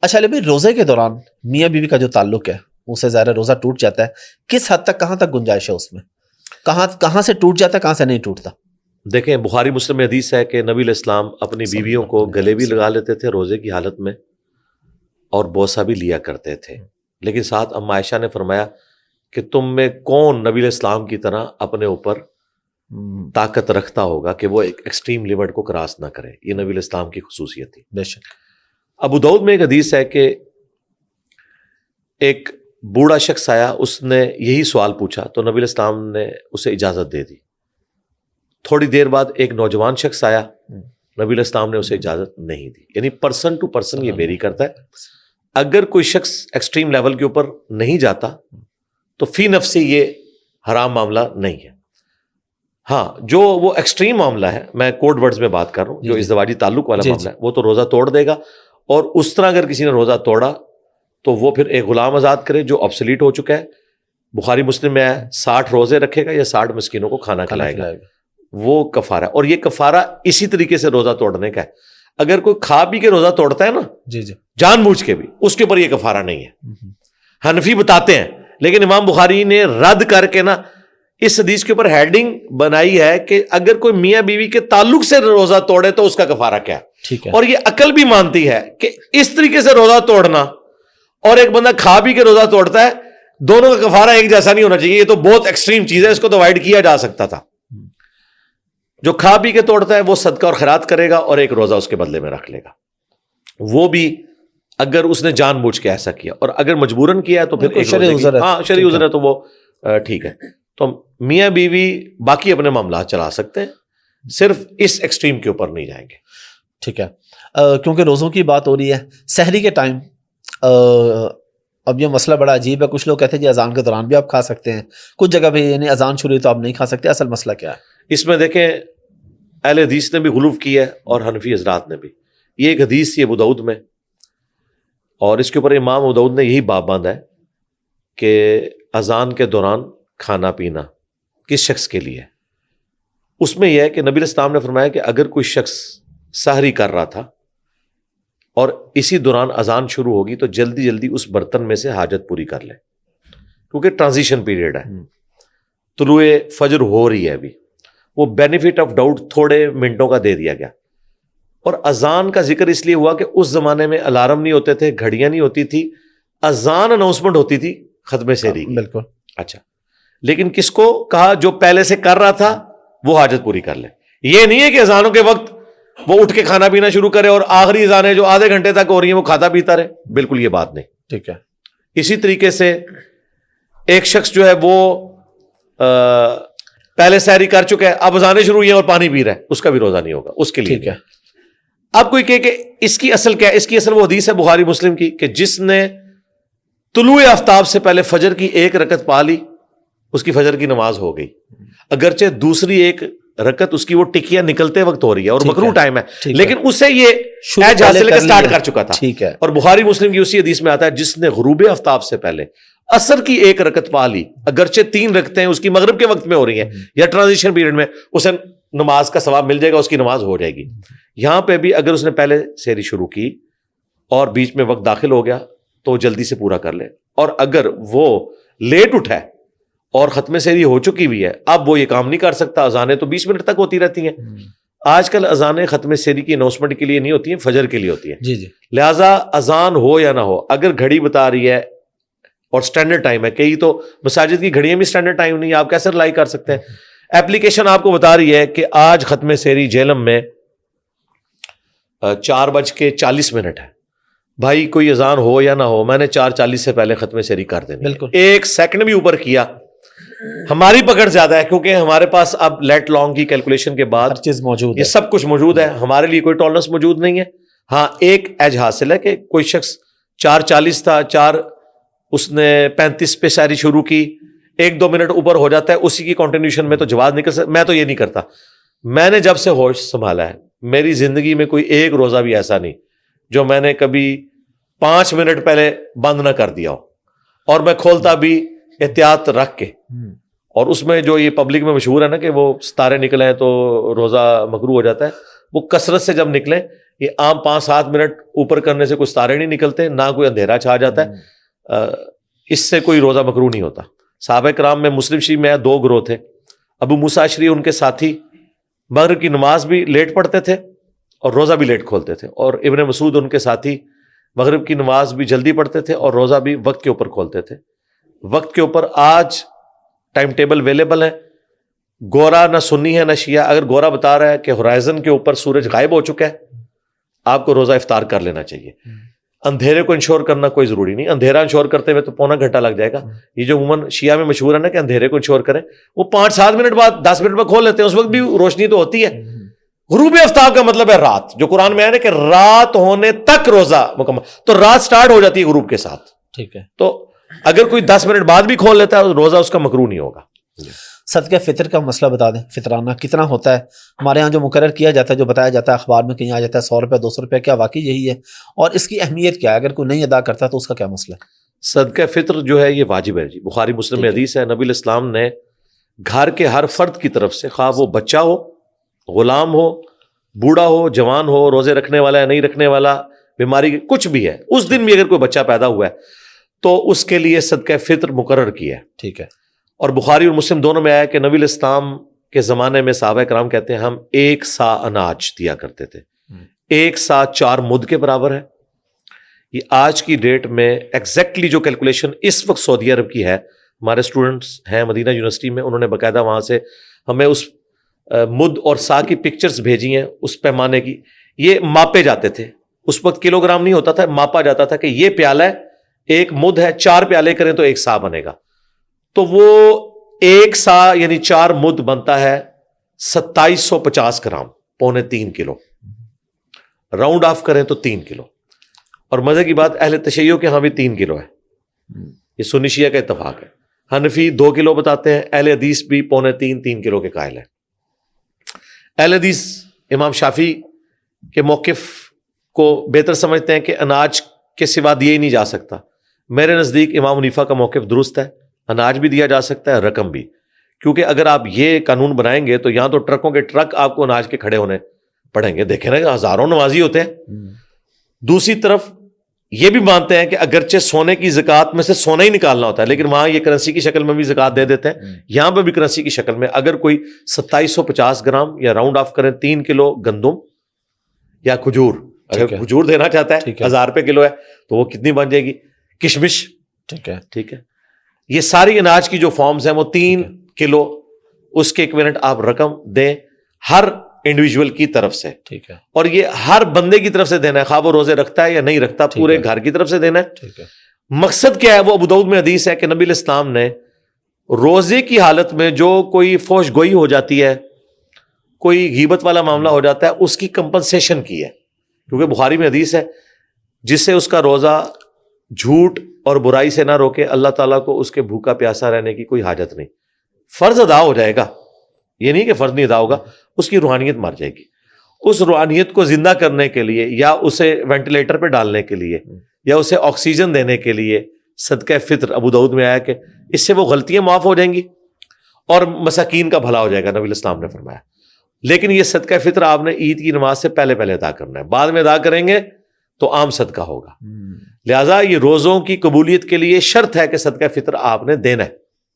اچھا علی بھائی، روزے کے دوران میاں بیوی کا جو تعلق ہے اسے ظاہر ہے روزہ ٹوٹ جاتا ہے، کس حد تک کہاں تک گنجائش ہے اس میں؟ کہاں سے ٹوٹ جاتا ہے، کہاں سے نہیں ٹوٹتا؟ دیکھیں بخاری مسلم میں حدیث ہے کہ نبی علیہ السلام اپنی بیویوں کو گلے بھی لگا لیتے تھے روزے کی حالت میں اور بوسہ بھی لیا کرتے تھے، لیکن ساتھ ام عائشہ نے فرمایا کہ تم میں کون نبی علیہ السلام کی طرح اپنے اوپر طاقت رکھتا ہوگا کہ وہ ایک ایکسٹریم لیمٹ کو کراس نہ کرے. یہ نبی علیہ السلام کی خصوصیت تھی. بے شک. ابو داؤد میں ایک حدیث ہے کہ ایک بوڑھا شخص آیا، اس نے یہی سوال پوچھا تو نبی علیہ السلام نے اسے اجازت دے دی. تھوڑی دیر بعد ایک نوجوان شخص آیا، نبی علیہ السلام نے اسے اجازت نہیں دی. یعنی پرسن ٹو پرسن یہ ویری کرتا ہے. اگر کوئی شخص ایکسٹریم لیول کے اوپر نہیں جاتا تو فی نفسی یہ حرام معاملہ نہیں ہے. ہاں جو وہ ایکسٹریم معاملہ ہے، میں کوڈ ورڈز میں بات کر رہا ہوں، جو ازدواجی تعلق والا معاملہ ہے، وہ تو روزہ توڑ دے گا. اور اس طرح اگر کسی نے روزہ توڑا تو وہ پھر ایک غلام آزاد کرے جو آبسلیٹ ہو چکا ہے. بخاری مسلم میں ہے 60 روزے رکھے گا یا 60 مسکینوں کو کھانا کھلائے گا، وہ کفارہ. اور یہ کفارہ اسی طریقے سے روزہ توڑنے کا ہے. اگر کوئی کھا پی کے روزہ توڑتا ہے نا جان بوجھ کے بھی، اس کے اوپر یہ کفارہ نہیں ہے. حنفی بتاتے ہیں، لیکن امام بخاری نے رد کر کے نا اس حدیث کے اوپر ہیڈنگ بنائی ہے کہ اگر کوئی میاں بیوی کے تعلق سے روزہ توڑے تو اس کا کفارہ کیا ہے. اور یہ عقل بھی مانتی ہے کہ اس طریقے سے روزہ توڑنا اور ایک بندہ کھا پی کے روزہ توڑتا ہے، دونوں کا کفارہ ایک جیسا نہیں ہونا چاہیے. یہ تو بہت ایکسٹریم چیز ہے، اس کو تو اوائڈ کیا جا سکتا تھا. جو کھا پی کے توڑتا ہے وہ صدقہ اور خیرات کرے گا اور ایک روزہ اس کے بدلے میں رکھ لے گا. وہ بھی اگر اس نے جان بوجھ کے ایسا کیا، اور اگر مجبوراً کیا ہے تو پھر ایک شرعی عذر ہے تو وہ ٹھیک ہے. تو میاں بیوی باقی اپنے معاملات چلا سکتے ہیں، صرف اس ایکسٹریم کے اوپر نہیں جائیں گے. ٹھیک ہے. کیونکہ روزوں کی بات ہو رہی ہے، سحری کے ٹائم اب یہ مسئلہ بڑا عجیب ہے. کچھ لوگ کہتے ہیں جی اذان کے دوران بھی آپ کھا سکتے ہیں، کچھ جگہ پہ یعنی اذان شروع تو آپ نہیں کھا سکتے. اصل مسئلہ کیا ہے اس میں؟ دیکھیں اہل حدیث نے بھی غلو کیا ہے اور حنفی حضرات نے بھی. یہ ایک حدیث تھی ابو داؤد میں، اور اس کے اوپر امام ابو داؤد نے یہی باب باندھا ہے کہ اذان کے دوران کھانا پینا کس شخص کے لیے. اس میں یہ ہے کہ نبی علیہ السلام نے فرمایا کہ اگر کوئی شخص سحری کر رہا تھا اور اسی دوران اذان شروع ہوگی تو جلدی جلدی اس برتن میں سے حاجت پوری کر لے، کیونکہ ٹرانزیشن پیریڈ ہے، طلوع فجر ہو رہی ہے ابھی. وہ بینیفٹ آف ڈاؤٹ تھوڑے منٹوں کا دے دیا گیا. اور اذان کا ذکر اس لیے ہوا کہ اس زمانے میں الارم نہیں ہوتے تھے، گھڑیاں نہیں ہوتی تھی، اذان اناؤنسمنٹ ہوتی تھی ختم سحری کی. بالکل. اچھا، لیکن کس کو کہا؟ جو پہلے سے کر رہا تھا وہ حاجت پوری کر لے. یہ نہیں ہے کہ اذانوں کے وقت وہ اٹھ کے کھانا پینا شروع کرے اور آخری اذانیں جو آدھے گھنٹے تک ہو رہی ہیں وہ کھاتا پیتا رہے. بالکل یہ بات نہیں. ٹھیک ہے. اسی طریقے سے ایک شخص جو ہے وہ پہلے سحری کر چکا ہے، اب اذانیں شروع ہوئی ہیں اور پانی پی رہا ہے، اس کا بھی روزہ نہیں ہوگا اس کے لیے. ٹھیک ہے. اب کوئی کہے کہ اس کی اصل کیا ہے؟ اس کی اصل وہ حدیث ہے بخاری مسلم کی کہ جس نے طلوع آفتاب سے پہلے فجر کی ایک رکعت پا لی اس کی فجر کی نماز ہو گئی، اگرچہ دوسری ایک رکعت اس کی وہ ٹکیاں نکلتے وقت ہو رہی ہے اور مکروہ ٹائم ہے، لیکن اسے یہ ایج حاصل کر سٹارٹ کر چکا تھا. ٹھیک ہے. اور بخاری مسلم کی اسی حدیث میں آتا ہے جس نے غروب آفتاب سے پہلے عصر کی ایک رکعت پا لی، اگرچہ 3 رکعتیں اس کی مغرب کے وقت میں ہو رہی ہیں یا ٹرانزیشن پیریڈ میں، اسے نماز کا ثواب مل جائے گا، اس کی نماز ہو جائے گی. یہاں پہ بھی اگر اس نے پہلے سحری شروع کی اور بیچ میں وقت داخل ہو گیا تو وہ جلدی سے پورا کر لے. اور اگر وہ لیٹ اٹھا ہے اور ختم سحری ہو چکی بھی ہے، اب وہ یہ کام نہیں کر سکتا. اذانیں تو 20 منٹ تک ہوتی رہتی ہیں. آج کل اذانیں ختم سحری کی اناؤنسمنٹ کے لیے نہیں ہوتی ہیں، فجر کے لیے ہوتی ہیں. جی جی. لہٰذا اذان ہو یا نہ ہو، اگر گھڑی بتا رہی ہے اور سٹینڈرڈ ٹائم ہے، کئی تو مساجد کی گھڑیاں بھی سٹینڈرڈ ٹائم نہیں، آپ کیسے ریلائی کر سکتے ہیں؟ ایپلیکیشن آپ کو بتا رہی ہے کہ آج ختم سحری جہلم میں 4:40 ہے. بھائی کوئی اذان ہو یا نہ ہو، میں نے 4:40 سے پہلے ختم سحری کر دینی. بالکل. 1 سیکنڈ بھی اوپر کیا ہماری پکڑ زیادہ ہے، کیونکہ ہمارے پاس اب لیٹ لانگ کی کیلکولیشن کے بعد ہر چیز موجود ہے، یہ سب کچھ موجود ہے. ہمارے لیے کوئی ٹالرنس موجود نہیں ہے. ہاں ایک ایج حاصل ہے کہ کوئی شخص 4:40 تھا، اس نے 35 پہ سحری شروع کی، 1-2 منٹ اوپر ہو جاتا ہے، اسی کی کنٹینیوشن میں تو جواز نکل سکتا. میں تو یہ نہیں کرتا. میں نے جب سے ہوش سنبھالا ہے میری زندگی میں کوئی ایک روزہ بھی ایسا نہیں جو میں نے کبھی 5 منٹ پہلے بند نہ کر دیا ہو، اور میں کھولتا بھی احتیاط رکھ کے. اور اس میں جو یہ پبلک میں مشہور ہے نا کہ وہ ستارے نکلے ہیں تو روزہ مکروہ ہو جاتا ہے، وہ کثرت سے جب نکلے یہ عام 5-7 منٹ اوپر کرنے سے کوئی ستارے نہیں نکلتے، نہ کوئی اندھیرا چھا جاتا ہے، اس سے کوئی روزہ مکروہ نہیں ہوتا۔ صحابہ کرام میں مسلم شریف میں 2 گروہ تھے، ابو موسیٰ اشعری ان کے ساتھی مغرب کی نماز بھی لیٹ پڑھتے تھے اور روزہ بھی لیٹ کھولتے تھے، اور ابن مسعود ان کے ساتھی مغرب کی نماز بھی جلدی پڑھتے تھے اور روزہ بھی وقت کے اوپر کھولتے تھے۔ وقت کے اوپر آج ٹائم ٹیبل اویلیبل ہے، گورا نہ سنی ہے نہ شیعہ، اگر گورا بتا رہا ہے کہ ہورائزن کے اوپر سورج غائب ہو چکا ہے، آپ کو روزہ افطار کر لینا چاہیے۔ اندھیرے کو انشور کرنا کوئی ضروری نہیں، اندھیرا انشور کرتے ہوئے تو پونا گھنٹہ لگ جائے گا۔ یہ جو عموماً شیعہ میں مشہور ہے نا کہ اندھیرے کو انشور کریں، وہ 5-7 منٹ بعد 10 منٹ بعد کھول لیتے ہیں، اس وقت بھی روشنی تو ہوتی ہے۔ غروب آفتاب کا مطلب ہے رات، جو قرآن میں ہے نا کہ رات ہونے تک روزہ مکمل، تو رات سٹارٹ ہو جاتی ہے غروب کے ساتھ، ٹھیک ہے۔ تو اگر کوئی 10 منٹ بعد بھی کھول لیتا ہے روزہ اس کا مکروہ نہیں ہوگا۔ صدقہ فطر کا مسئلہ بتا دیں، فطرانہ کتنا ہوتا ہے؟ ہمارے ہاں جو مقرر کیا جاتا ہے، جو بتایا جاتا ہے اخبار میں کہیں آ جاتا ہے 100 روپے 200 روپے، کیا واقعی یہی ہے؟ اور اس کی اہمیت کیا ہے؟ اگر کوئی نہیں ادا کرتا تو اس کا کیا مسئلہ ہے؟ صدقہ فطر جو ہے یہ واجب ہے جی، بخاری مسلم میں حدیث ہے، نبی الاسلام نے گھر کے ہر فرد کی طرف سے، خواہ وہ بچہ ہو، غلام ہو، بوڑھا ہو، جوان ہو، روزے رکھنے والا ہے نہیں رکھنے والا، بیماری کچھ بھی ہے، اس دن بھی اگر کوئی بچہ پیدا ہوا ہے تو اس کے لیے صدقہ فطر مقرر کیا ہے، ٹھیک ہے۔ اور بخاری اور مسلم دونوں میں آیا کہ نبی الاسلام کے زمانے میں صحابہ کرام کہتے ہیں ہم 1 سا اناج دیا کرتے تھے، 1 سا 4 مد کے برابر ہے۔ یہ آج کی ڈیٹ میں ایگزیکٹلی جو کیلکولیشن اس وقت سعودی عرب کی ہے، ہمارے اسٹوڈنٹس ہیں مدینہ یونیورسٹی میں، انہوں نے باقاعدہ وہاں سے ہمیں اس مد اور سا کی پکچرز بھیجی ہیں، اس پیمانے کی، یہ ماپے جاتے تھے، اس وقت کلو گرام نہیں ہوتا تھا، ماپا جاتا تھا کہ یہ پیالہ ہے، 1 مد ہے، 4 پیالے کریں تو 1 سا بنے گا، تو وہ 1 سا یعنی 4 مد بنتا ہے 2750 گرام، 2.25 کلو، راؤنڈ آف کریں تو 3 کلو۔ اور مزے کی بات اہل تشیع کے ہاں بھی 3 کلو ہے، یہ سنی شیعہ کا اتفاق ہے۔ حنفی 2 کلو بتاتے ہیں، اہل حدیث بھی 2.25-3 کلو کے قائل ہیں۔ اہل حدیث امام شافعی کے موقف کو بہتر سمجھتے ہیں کہ اناج کے سوا دیے ہی نہیں جا سکتا۔ میرے نزدیک امام حنیفہ کا موقف درست ہے، اناج بھی دیا جا سکتا ہے، رقم بھی، کیونکہ اگر آپ یہ قانون بنائیں گے تو یہاں تو ٹرکوں کے ٹرک آپ کو اناج کے کھڑے ہونے پڑیں گے، دیکھیں نا ہزاروں نمازی ہوتے ہیں۔ دوسری طرف یہ بھی مانتے ہیں کہ اگرچہ سونے کی زکوٰۃ میں سے سونا ہی نکالنا ہوتا ہے، لیکن وہاں یہ کرنسی کی شکل میں بھی زکوٰۃ دے دیتے ہیں، یہاں پہ بھی کرنسی کی شکل میں اگر کوئی 2750 گرام یا راؤنڈ آف کریں 3 کلو گندم یا کھجور، اگر کھجور دینا چاہتا ہے 1000 روپے کلو ہے تو وہ کتنی بن جائے گی؟ کشمش، ٹھیک ہے، ٹھیک ہے۔ یہ ساری اناج کی جو فارمز ہیں وہ 3 کلو، اس کے ایکویلنٹ آپ رقم دیں ہر انڈیویجول کی طرف سے، ٹھیک ہے، اور یہ ہر بندے کی طرف سے دینا ہے، خواہ وہ روزے رکھتا ہے یا نہیں رکھتا، پورے گھر کی طرف سے دینا ہے، ٹھیک ہے۔ مقصد کیا ہے؟ وہ ابو داؤد میں حدیث ہے کہ نبی الاسلام نے روزے کی حالت میں جو کوئی فوش گوئی ہو جاتی ہے، کوئی غیبت والا معاملہ ہو جاتا ہے، اس کی کمپنسیشن کی ہے، کیونکہ بخاری میں حدیث ہے جس سے اس کا روزہ جھوٹ اور برائی سے نہ روکے، اللہ تعالیٰ کو اس کے بھوکا پیاسا رہنے کی کوئی حاجت نہیں، فرض ادا ہو جائے گا، یہ نہیں کہ فرض نہیں ادا ہوگا، اس کی روحانیت مر جائے گی۔ اس روحانیت کو زندہ کرنے کے لیے یا اسے وینٹیلیٹر پہ ڈالنے کے لیے یا اسے آکسیجن دینے کے لیے صدقہ فطر، ابو داؤد میں آیا کہ اس سے وہ غلطیاں معاف ہو جائیں گی اور مساکین کا بھلا ہو جائے گا، نبی الاسلام نے فرمایا۔ لیکن یہ صدقہ فطر آپ نے عید کی نماز سے پہلے ادا کرنا ہے، بعد میں ادا کریں گے تو عام صدقہ ہوگا، لہٰذا یہ روزوں کی قبولیت کے لیے شرط ہے کہ صدقہ فطر آپ نے دینا ہے۔